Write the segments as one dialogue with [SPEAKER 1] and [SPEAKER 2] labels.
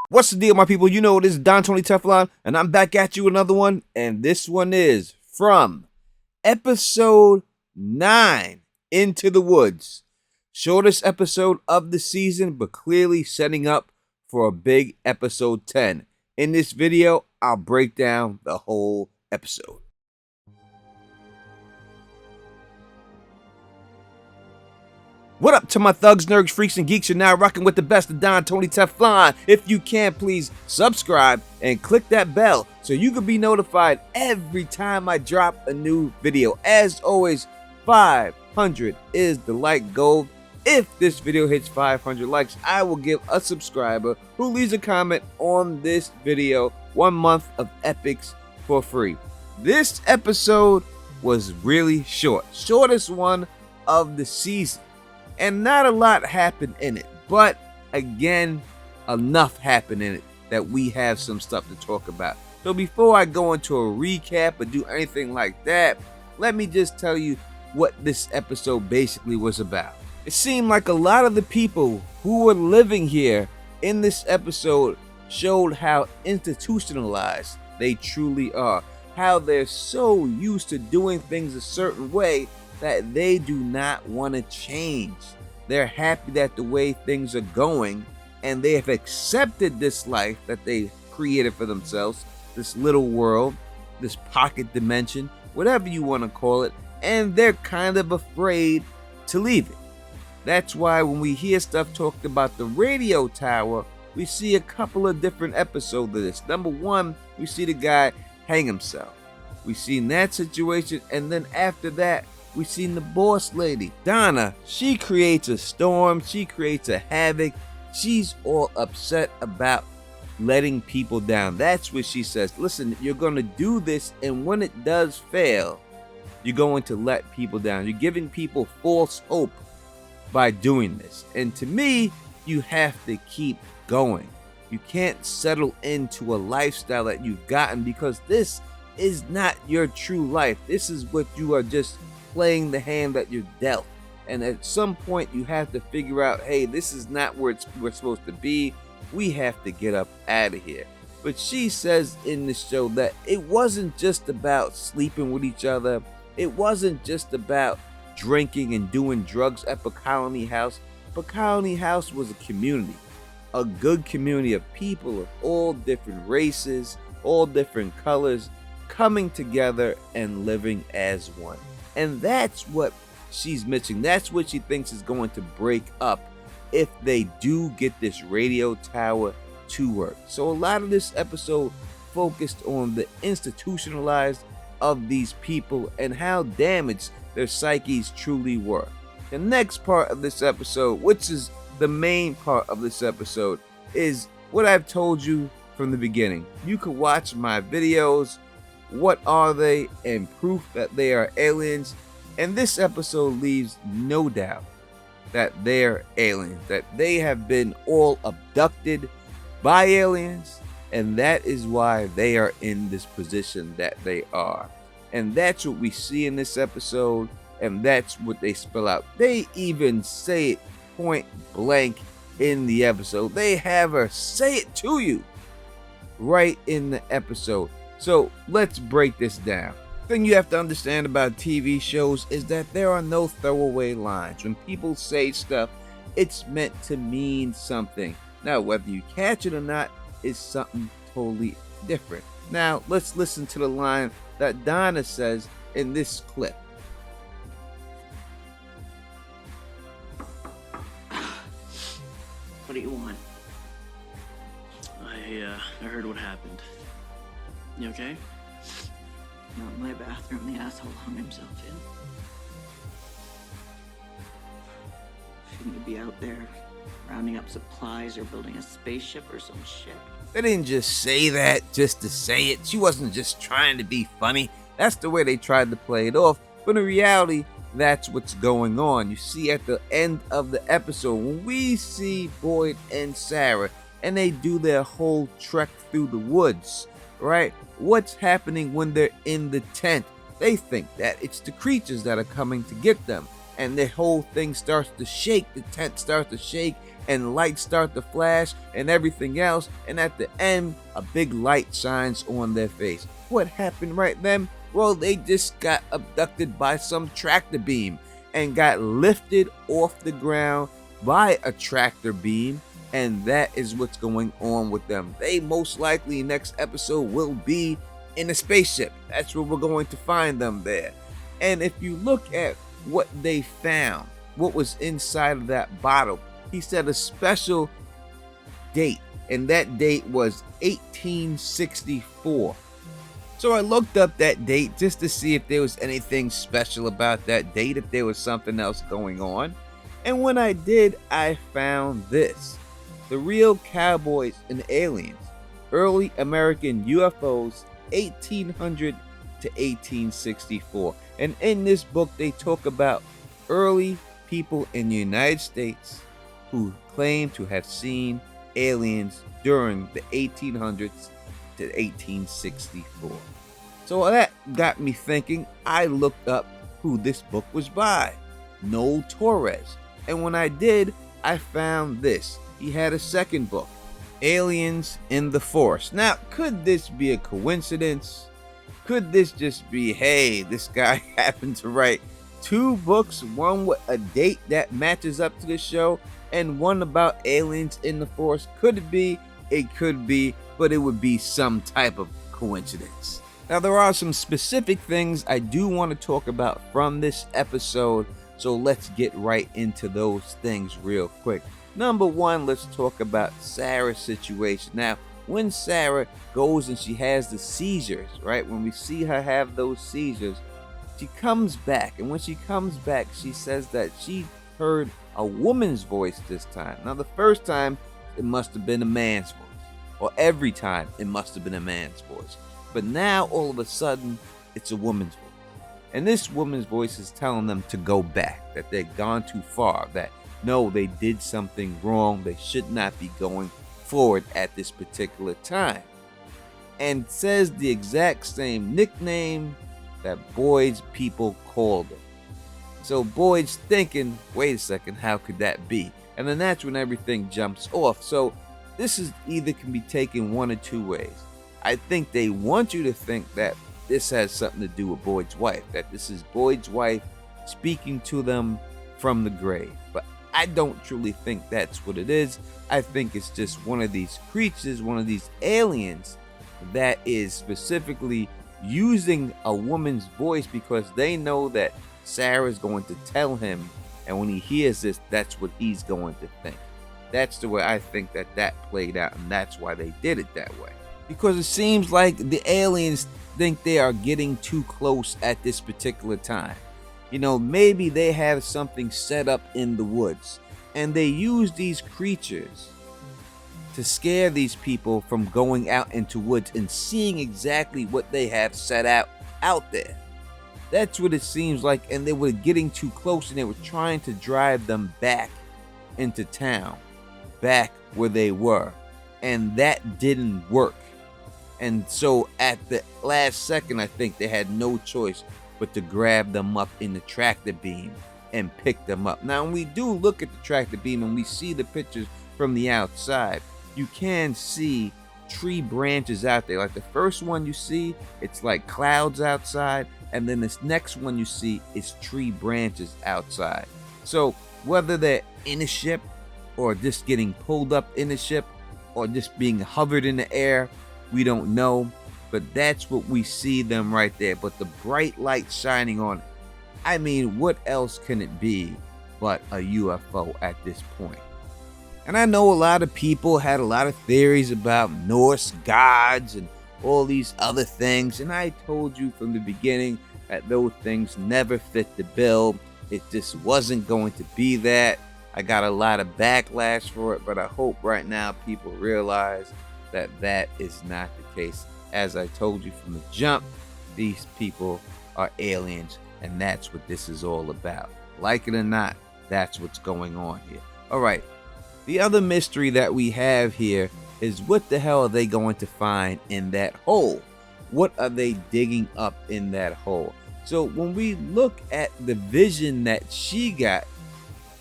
[SPEAKER 1] What's the deal, my people? You know, this is Teflon, and I'm back at you with another one, and this one is from episode 9, Into the Woods. Shortest episode of the season, but clearly setting up for a big episode 10. In this video, I'll break down the whole episode. What up to my thugs, nerds, freaks, and geeks? You're now rocking with the best of Teflon. If you can, please subscribe and click that bell so you can be notified every time I drop a new video. As always, 500 is the like goal. If this video hits 500 likes, I will give a subscriber who leaves a comment on this video 1 month of Epix for free. This episode was really short. Shortest one of the season. And not a lot happened in it, but again, enough happened in it that we have some stuff to talk about. So before I go into a recap or do anything like that, let me just tell you what this episode basically was about. It seemed like a lot of the people who were living here in this episode showed how institutionalized they truly are, how they're so used to doing things a certain way that they do not want to change. They're happy that the way things are going, and they have accepted this life that they created for themselves, this little world, this pocket dimension, whatever you want to call it, and they're kind of afraid to leave it. That's why when we hear stuff talked about the radio tower, we see a couple of different episodes of this. Number one, we see the guy hang himself. We've seen that situation, and then after that, we've seen the boss lady, Donna. She creates a storm. She creates a havoc. She's all upset about letting people down. That's what she says. Listen, you're going to do this, and when it does fail, you're going to let people down. You're giving people false hope by doing this. And to me, you have to keep going. You can't settle into a lifestyle that you've gotten, because this is not your true life. This is what you are just playing the hand that you're dealt, and at some point you have to figure out, hey, this is not where we're supposed to be. We have to get up out of here. But she says in the show that it wasn't just about sleeping with each other. It wasn't just about drinking and doing drugs at Colony House. Colony House was a community, a good community of people of all different races, all different colors, coming together and living as one. And that's what she's missing. That's what she thinks is going to break up if they do get this radio tower to work. So a lot of this episode focused on the institutionalized of these people and how damaged their psyches truly were. The next part of this episode, which is the main part of this episode, is what I've told you from the beginning. You can watch my videos, what are they, and proof that they are aliens. And this episode leaves no doubt that they're aliens, that they have been all abducted by aliens, and that is why they are in this position that they are. And that's what we see in this episode, and that's what they spell out. They even say it point blank in the episode. They have her say it to you right in the episode. So let's break this down. The thing you have to understand about TV shows is that there are no throwaway lines. When people say stuff, it's meant to mean something. Now, whether you catch it or not is something totally different. Now, let's listen to the line that Donna says in this clip.
[SPEAKER 2] What do you want? I heard what happened. You okay?
[SPEAKER 3] Not in my bathroom, the asshole hung himself in. Shouldn't you be out there rounding up supplies or building a spaceship or some shit?
[SPEAKER 1] They didn't just say that just to say it. She wasn't just trying to be funny. That's the way they tried to play it off. But in reality, that's what's going on. You see, at the end of the episode, when we see Boyd and Sarah, and they do their whole trek through the woods, right? What's happening when they're in the tent? They think that it's the creatures that are coming to get them. And the whole thing starts to shake. The tent starts to shake. and lights start to flash and everything else, and at the end, a big light shines on their face. What happened right then? Well, they just got abducted by some tractor beam and got lifted off the ground by a tractor beam, and that is what's going on with them. They most likely next episode will be in a spaceship. That's where we're going to find them there. And if you look at what they found, what was inside of that bottle, he said a special date, and that date was 1864. So I looked up that date just to see if there was anything special about that date, if there was something else going on. And when I did, I found this: The Real Cowboys and Aliens, Early American UFOs, 1800 to 1864. And in this book, they talk about early people in the United States who claim to have seen aliens during the 1800s to 1864. So that got me thinking. I looked up who this book was by, Noel Torres. And when I did, I found this. He had a second book, Aliens in the Forest. Now, could this be a coincidence? Could this just be, hey, this guy happened to write two books, one with a date that matches up to the show, and one about aliens in the forest? Could it be? It could be, but it would be some type of coincidence. Now, there are some specific things I do want to talk about from this episode, so let's get right into those things real quick. Number one, let's talk about Sarah's situation. Now, when Sarah goes and she has the seizures, right? When we see her have those seizures, she comes back. And when she comes back, she says that she heard a woman's voice this time. Now, the first time, it must have been a man's voice. Or every time, it must have been a man's voice. But now, all of a sudden, it's a woman's voice. And this woman's voice is telling them to go back, that they've gone too far, that no, they did something wrong. They should not be going forward at this particular time. And says the exact same nickname that Boyd's people called her. So Boyd's thinking, wait a second, how could that be? And then that's when everything jumps off. So this is either can be taken one or two ways. I think they want you to think that this has something to do with Boyd's wife, that this is Boyd's wife speaking to them from the grave. But I don't truly think that's what it is. I think it's just one of these creatures, one of these aliens that is specifically using a woman's voice because they know that Sarah's going to tell him, and when he hears this, that's what he's going to think. That's the way I think that played out, and that's why they did it that way. Because it seems like the aliens think they are getting too close at this particular time. You know, maybe they have something set up in the woods, and they use these creatures to scare these people from going out into woods and seeing exactly what they have set out there. That's what it seems like, and they were getting too close, and they were trying to drive them back into town, back where they were, and that didn't work. And so at the last second, I think they had no choice but to grab them up in the tractor beam and pick them up. Now, when we do look at the tractor beam and we see the pictures from the outside, you can see tree branches out there. Like the first one you see, it's like clouds outside, and then this next one you see is tree branches outside. So whether they're in a ship or just getting pulled up in a ship or just being hovered in the air, we don't know, but that's what we see them right there. But the bright light shining on it, I mean, what else can it be but a UFO at this point? And I know a lot of people had a lot of theories about Norse gods and all these other things, and I told you from the beginning that those things never fit the bill. It just wasn't going to be that. I got a lot of backlash for it, but I hope right now people realize that that is not the case. As I told you from the jump, these people are aliens, and that's what this is all about. Like it or not, that's what's going on here. All right, the other mystery that we have here is what the hell are they going to find in that hole? What are they digging up in that hole? So when we look at the vision that she got,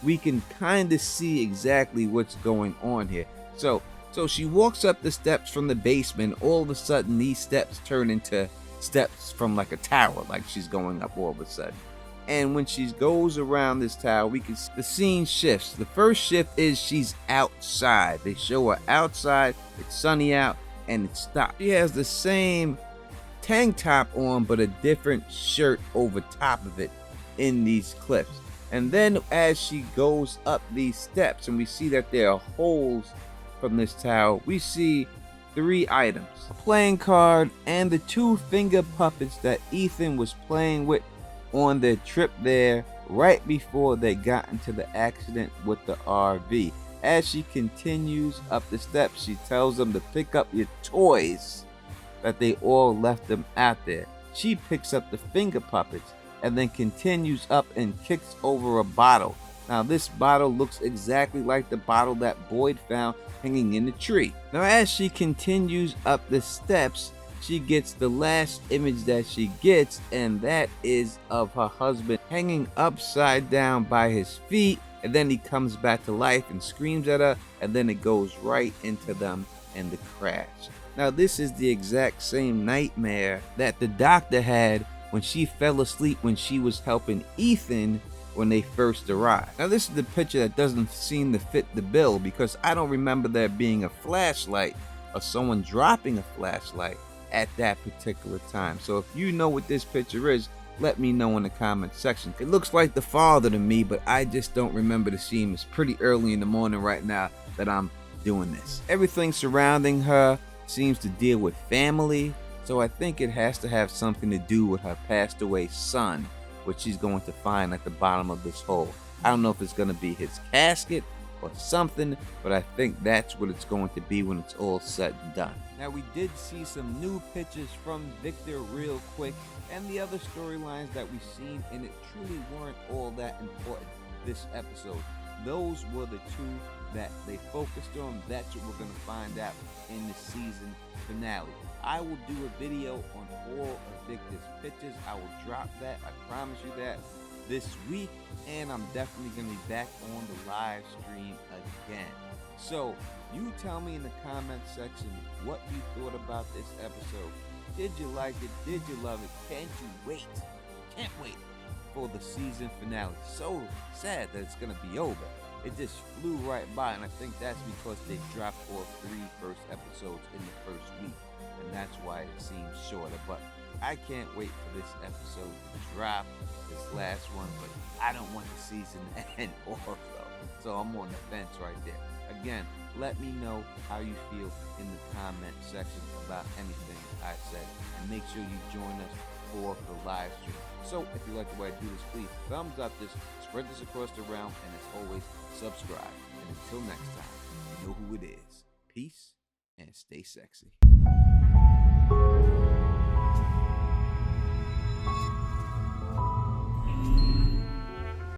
[SPEAKER 1] we can kind of see exactly what's going on here. So she walks up the steps from the basement. All of a sudden, these steps turn into steps from like a tower, like she's going up all of a sudden. And when she goes around this tower, we can see the scene shifts. The first shift is she's outside. They show her outside. It's sunny out, and it stops. She has the same tank top on, but a different shirt over top of it in these clips. And then as she goes up these steps, and we see that there are holes from this tower, we see 3 items: a playing card and the 2 finger puppets that Ethan was playing with on their trip there right before they got into the accident with the RV. As she continues up the steps, she tells them to pick up your toys, that they all left them out there. She picks up the finger puppets and then continues up and kicks over a bottle. Now this bottle looks exactly like the bottle that Boyd found hanging in the tree. Now as she continues up the steps, she gets the last image that she gets, and that is of her husband hanging upside down by his feet, and then he comes back to life and screams at her, and then it goes right into them and the crash. Now this is the exact same nightmare that the doctor had when she fell asleep when she was helping Ethan when they first arrived. Now this is the picture that doesn't seem to fit the bill, because I don't remember there being a flashlight or someone dropping a flashlight at that particular time. So if you know what this picture is, let me know in the comment section. It looks like the father to me, but I just don't remember the scene. It's pretty early in the morning right now that I'm doing this. Everything surrounding her seems to deal with family, so I think it has to have something to do with her passed away son, which she's going to find at the bottom of this hole. I don't know if it's going to be his casket or something, but I think that's what it's going to be when it's all said and done. Now we did see some new pictures from Victor real quick, and the other storylines that we've seen in it truly weren't all that important this episode. Those were the 2 that they focused on. That's what we're going to find out in the season finale. I will do a video on all of Victor's pictures. I will drop that, I promise you that, this week, and I'm definitely going to be back on the live stream again. So you tell me in the comment section what you thought about this episode. Did you like it? Did you love it? Can't wait for the season finale. So sad that it's gonna be over. It just flew right by, and I think that's because they dropped all 3 first episodes in the first week, and that's why it seems shorter. But I can't wait for this episode to drop, this last one, but I don't want the season to end also. So I'm on the fence right there. Again, let me know how you feel in the comment section about anything I said, and make sure you join us for the live stream. So if you like the way I do this, please thumbs up this, spread this across the realm, and as always, subscribe. And until next time, you know who it is. Peace and stay sexy.